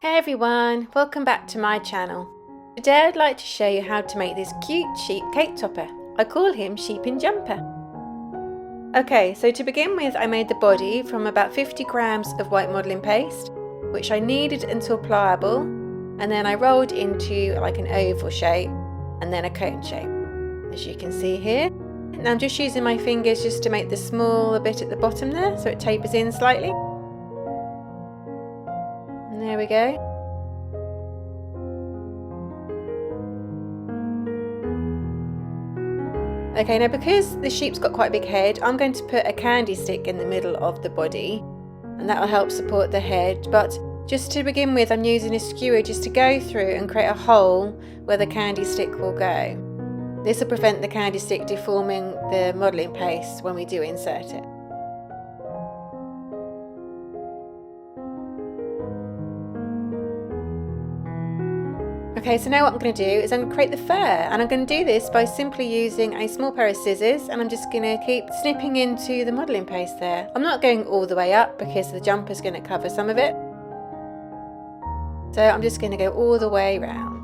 Hey everyone, welcome back to my channel. Today I'd like to show you how to make this cute sheep cake topper. I call him Sheep in Jumper. Okay, so to begin with I made the body from about 50 grams of white modelling paste, which I kneaded until pliable, and then I rolled into like an oval shape and then a cone shape, as you can see here. Now I'm just using my fingers just to make the smaller bit at the bottom there so it tapers in slightly. And there we go. Okay, now because the sheep's got quite a big head, I'm going to put a candy stick in the middle of the body, and that will help support the head. But just to begin with, I'm using a skewer just to go through and create a hole where the candy stick will go. This will prevent the candy stick deforming the modelling paste when we do insert it. Okay, so now what I'm going to do is I'm going to create the fur, and I'm going to do this by simply using a small pair of scissors, and I'm just going to keep snipping into the modelling paste there. I'm not going all the way up because the jumper's going to cover some of it. So I'm just going to go all the way round.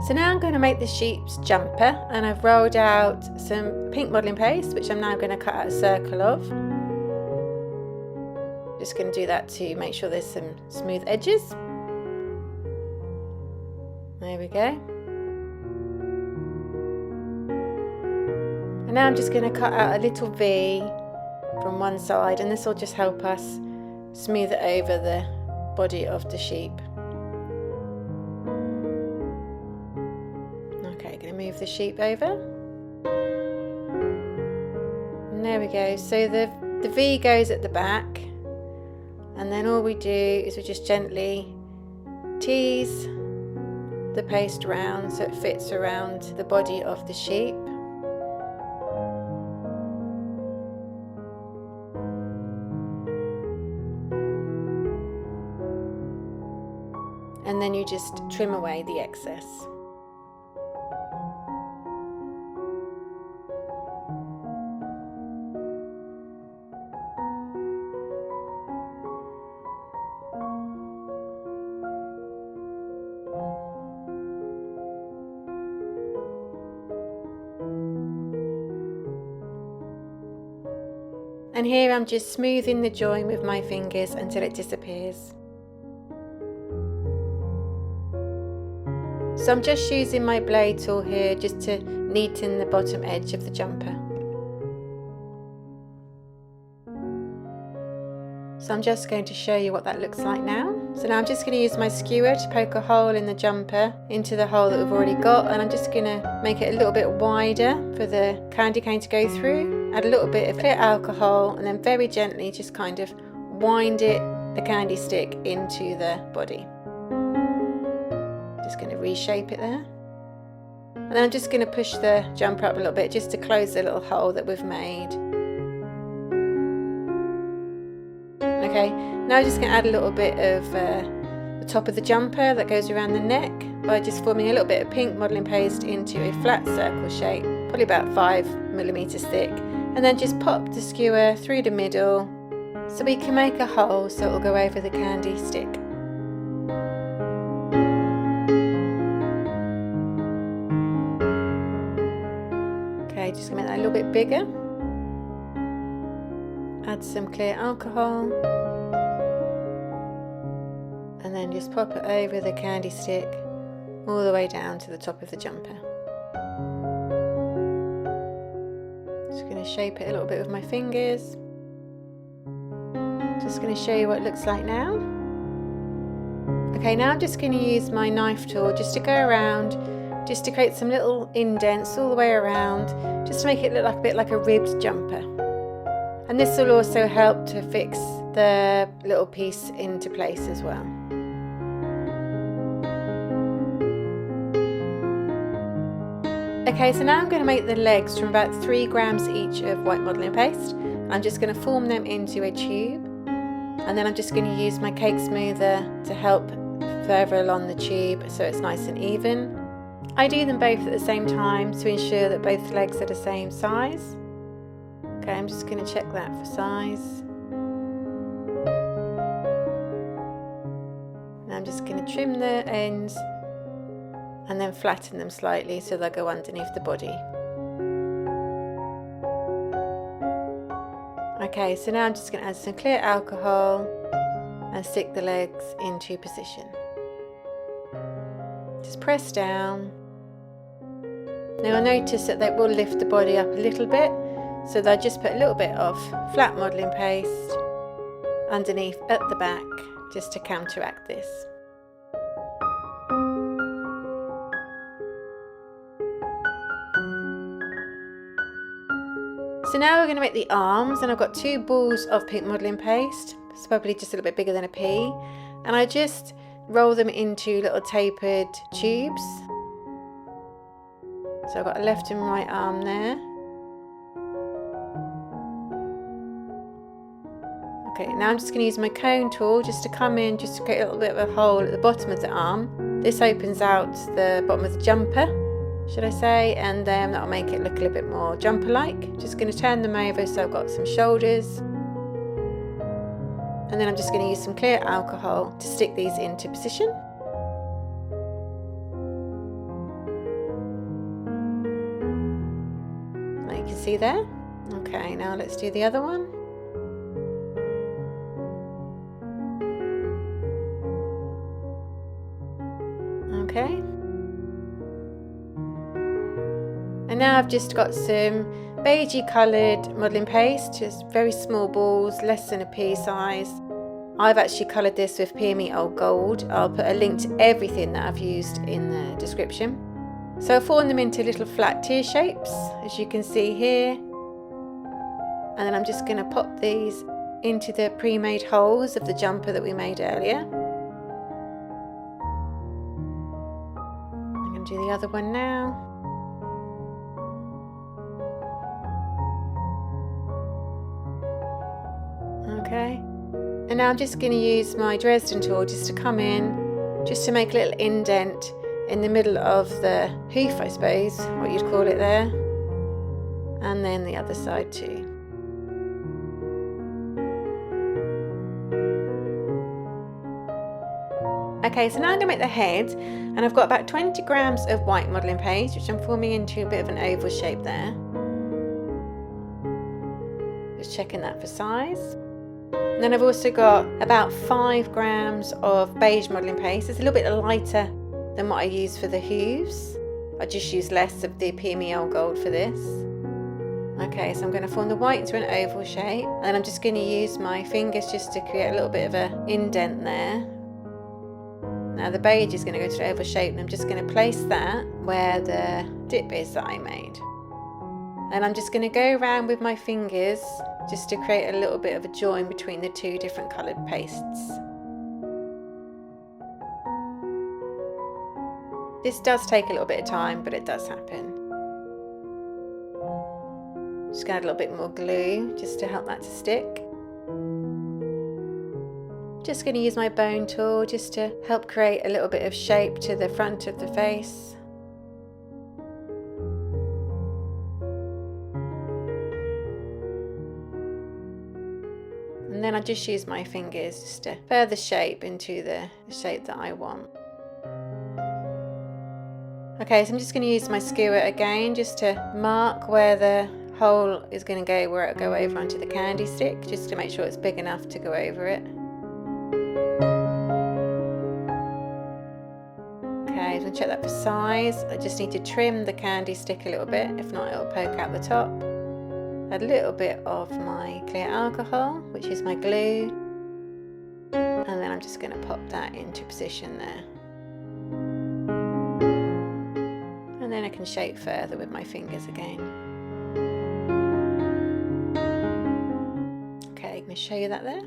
So now I'm going to make the sheep's jumper, and I've rolled out some pink modelling paste, which I'm now going to cut out a circle of. Just going to do that to make sure there's some smooth edges. There we go. And now I'm just going to cut out a little V from one side, and this will just help us smooth it over the body of the sheep. Okay, going to move the sheep over. And there we go. So the V goes at the back. And then all we do is we just gently tease the paste around so it fits around the body of the sheep. And then you just trim away the excess. And here I'm just smoothing the join with my fingers until it disappears. So I'm just using my blade tool here just to neaten the bottom edge of the jumper. So I'm just going to show you what that looks like now. So now I'm just going to use my skewer to poke a hole in the jumper into the hole that we've already got, and I'm just going to make it a little bit wider for the candy cane to go through. Add a little bit of clear alcohol and then very gently just kind of wind the candy stick into the body. Just going to reshape it there. And then I'm just going to push the jumper up a little bit just to close the little hole that we've made. Okay, now I'm just going to add a little bit of the top of the jumper that goes around the neck by just forming a little bit of pink modelling paste into a flat circle shape, probably about 5mm thick, and then just pop the skewer through the middle so we can make a hole so it will go over the candy stick. Okay, just going to make that a little bit bigger. Add some clear alcohol. And then just pop it over the candy stick all the way down to the top of the jumper. Just going to shape it a little bit with my fingers. Just going to show you what it looks like now. Okay, now I'm just going to use my knife tool just to go around, just to create some little indents all the way around, just to make it look like a bit like a ribbed jumper. And this will also help to fix the little piece into place as well. Okay, so now I'm going to make the legs from about 3 grams each of white modelling paste. I'm just going to form them into a tube, and then I'm just going to use my cake smoother to help further along the tube so it's nice and even. I do them both at the same time to ensure that both legs are the same size. Okay, I'm just going to check that for size. trim the ends and then flatten them slightly so they'll go underneath the body. Okay, so now I'm just going to add some clear alcohol and stick the legs into position. Just press down. Now I notice that they will lift the body up a little bit, so they'll just put a little bit of flat modelling paste underneath at the back just to counteract this. So now we're going to make the arms, and I've got 2 balls of pink modelling paste. It's probably just a little bit bigger than a pea, and I just roll them into little tapered tubes. So I've got a left and right arm there. Okay, now I'm just going to use my cone tool just to come in, just to create a little bit of a hole at the bottom of the arm. This opens out the bottom of the jumper, should I say, and then that'll make it look a little bit more jumper-like. Just going to turn them over so I've got some shoulders. And then I'm just going to use some clear alcohol to stick these into position. Like you can see there. Okay, now let's do the other one. Okay. And now I've just got some beigey coloured modelling paste, just very small balls, less than a pea size. I've actually coloured this with Peer Me Old Gold. I'll put a link to everything that I've used in the description. So I'll form them into little flat tear shapes, as you can see here. And then I'm just going to pop these into the pre-made holes of the jumper that we made earlier. I'm going to do the other one now. Okay, and now I'm just going to use my Dresden tool just to come in, just to make a little indent in the middle of the hoof, I suppose, what you'd call it there, and then the other side too. Okay, so now I'm going to make the head, and I've got about 20 grams of white modelling paste, which I'm forming into a bit of an oval shape there. Just checking that for size. And then I've also got about 5 grams of beige modelling paste. It's a little bit lighter than what I use for the hooves. I just use less of the Peer Me Old Gold for this. Okay, so I'm going to form the white into an oval shape, and I'm just going to use my fingers just to create a little bit of an indent there. Now the beige is going to go to the oval shape, and I'm just going to place that where the dip is that I made. And I'm just going to go around with my fingers just to create a little bit of a join between the 2 different coloured pastes. This does take a little bit of time, but it does happen. Just going to add a little bit more glue just to help that to stick. Just going to use my bone tool just to help create a little bit of shape to the front of the face. And then I just use my fingers just to further shape into the shape that I want. Okay, so I'm just going to use my skewer again just to mark where the hole is going to go, where it'll go over onto the candy stick, just to make sure it's big enough to go over it. Okay, so I'll check that for size. I just need to trim the candy stick a little bit, if not it'll poke out the top. Add a little bit of my clear alcohol, which is my glue, and then I'm just going to pop that into position there. And then I can shape further with my fingers again. Okay, I'm going to show you that there.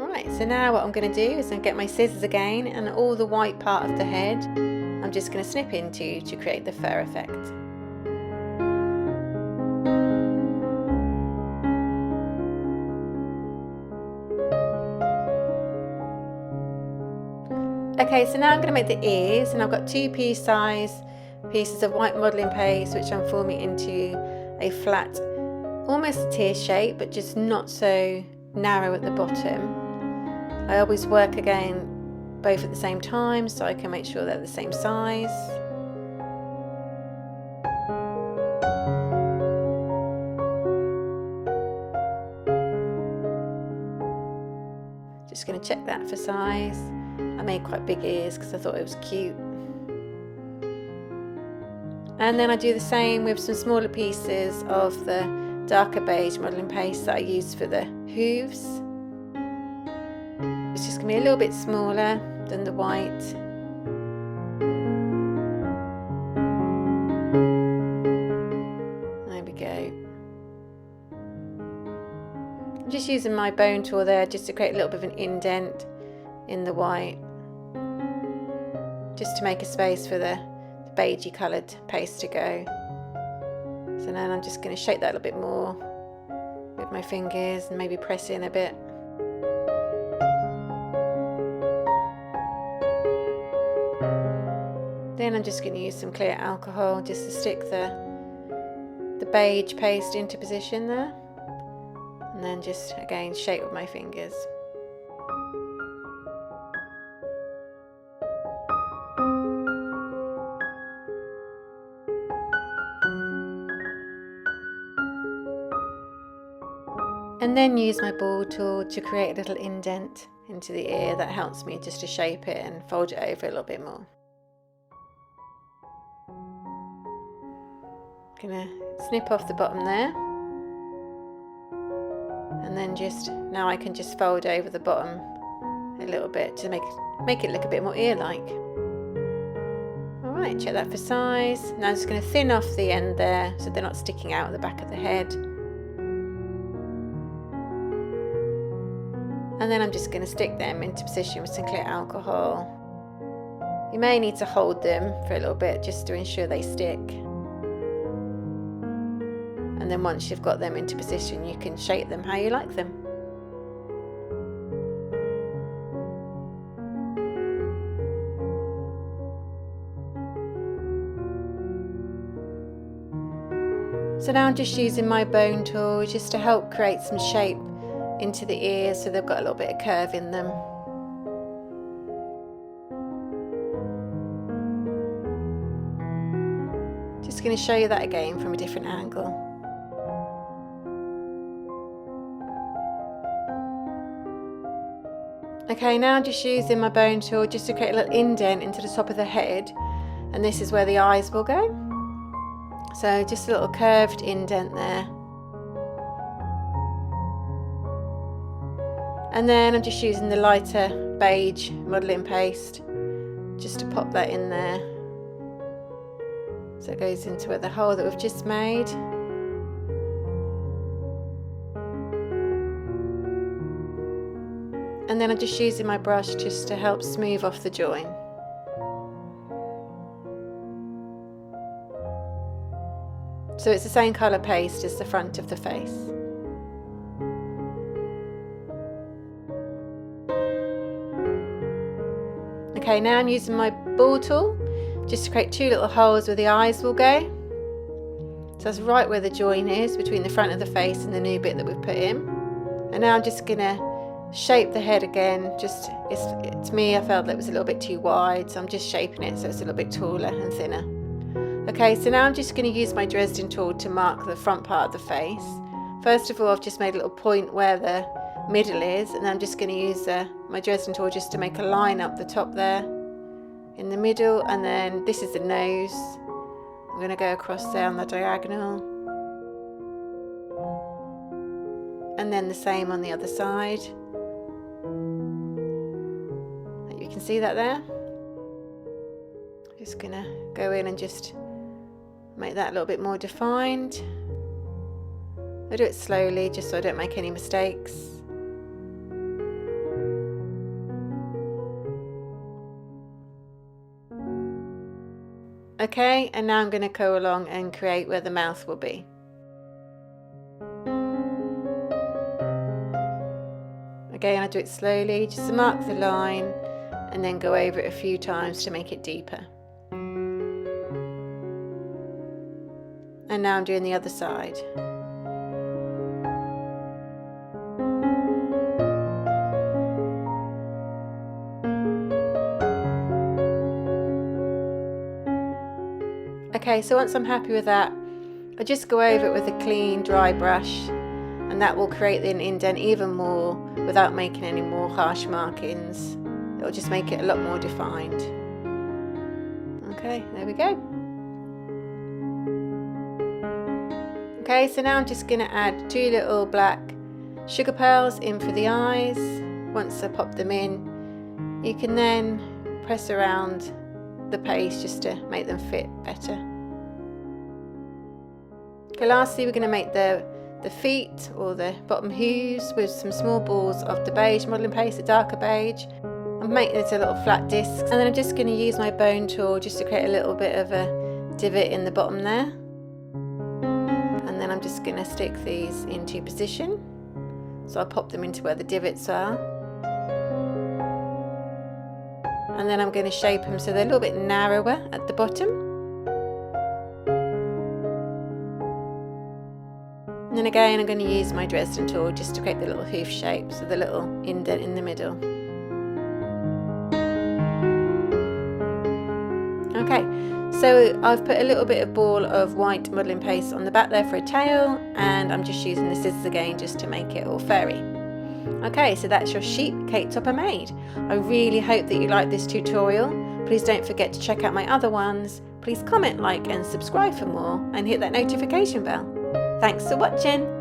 Alright, so now what I'm going to do is I'm going to get my scissors again, and all the white part of the head I'm just going to snip into to create the fur effect. Okay, so now I'm going to make the ears, and I've got 2 pea-size pieces of white modelling paste which I'm forming into a flat, almost a tear shape, but just not so narrow at the bottom. I always work again both at the same time so I can make sure they're the same size. Just going to check that for size. I made quite big ears because I thought it was cute. And then I do the same with some smaller pieces of the darker beige modelling paste that I used for the hooves. It's just going to be a little bit smaller than the white. There we go. I'm just using my bone tool there just to create a little bit of an indent in the white, just to make a space for the beigey coloured paste to go. So then I'm just going to shape that a little bit more with my fingers and maybe press in a bit. Then I'm just going to use some clear alcohol just to stick the beige paste into position there. And then just again shape with my fingers. And then use my ball tool to create a little indent into the ear that helps me just to shape it and fold it over a little bit more. Gonna snip off the bottom there. And then now I can just fold over the bottom a little bit to make it look a bit more ear-like. Alright, check that for size. Now I'm just going to thin off the end there so they're not sticking out at the back of the head. And then I'm just going to stick them into position with some clear alcohol. You may need to hold them for a little bit just to ensure they stick. And then once you've got them into position, you can shape them how you like them. So now I'm just using my bone tool just to help create some shape into the ears so they've got a little bit of curve in them. Just going to show you that again from a different angle. Okay, now I'm just using my bone tool just to create a little indent into the top of the head, and this is where the eyes will go. So just a little curved indent there. And then I'm just using the lighter beige modelling paste just to pop that in there. So it goes into where the hole that we've just made. And then I'm just using my brush just to help smooth off the join. So it's the same colour paste as the front of the face. Okay, now I'm using my ball tool just to create two little holes where the eyes will go. So that's right where the join is between the front of the face and the new bit that we've put in. And now I'm just going to shape the head again. It's me, I felt that it was a little bit too wide, so I'm just shaping it so it's a little bit taller and thinner. Okay, so now I'm just going to use my Dresden tool to mark the front part of the face. First of all, I've just made a little point where the middle is, and I'm just going to use my Dresden tool just to make a line up the top there in the middle, and then this is the nose. I'm going to go across there on the diagonal, and then the same on the other side. You can see that there. Just going to go in and just make that a little bit more defined. I do it slowly just so I don't make any mistakes. Okay, and now I'm going to go along and create where the mouth will be. Again, I do it slowly just to mark the line and then go over it a few times to make it deeper. And now I'm doing the other side. Okay, so once I'm happy with that, I just go over it with a clean, dry brush, and that will create the indent even more without making any more harsh markings. It'll just make it a lot more defined. Okay, there we go. Okay, so now I'm just going to add 2 little black sugar pearls in for the eyes. Once I pop them in, you can then press around the paste just to make them fit better. Okay, lastly we're going to make the feet or the bottom hooves with some small balls of the beige modelling paste, the darker beige. I'm making it a little flat discs, and then I'm just going to use my bone tool just to create a little bit of a divot in the bottom there. And then I'm just going to stick these into position. So I'll pop them into where the divots are. And then I'm going to shape them so they're a little bit narrower at the bottom. And then again I'm going to use my Dresden tool just to create the little hoof shape, so the little indent in the middle. Okay, so I've put a little bit of ball of white modelling paste on the back there for a tail, and I'm just using the scissors again just to make it all furry. Okay, so that's your sheep cake topper made. I really hope that you like this tutorial. Please don't forget to check out my other ones. Please comment, like and subscribe for more, and hit that notification bell. Thanks for watching.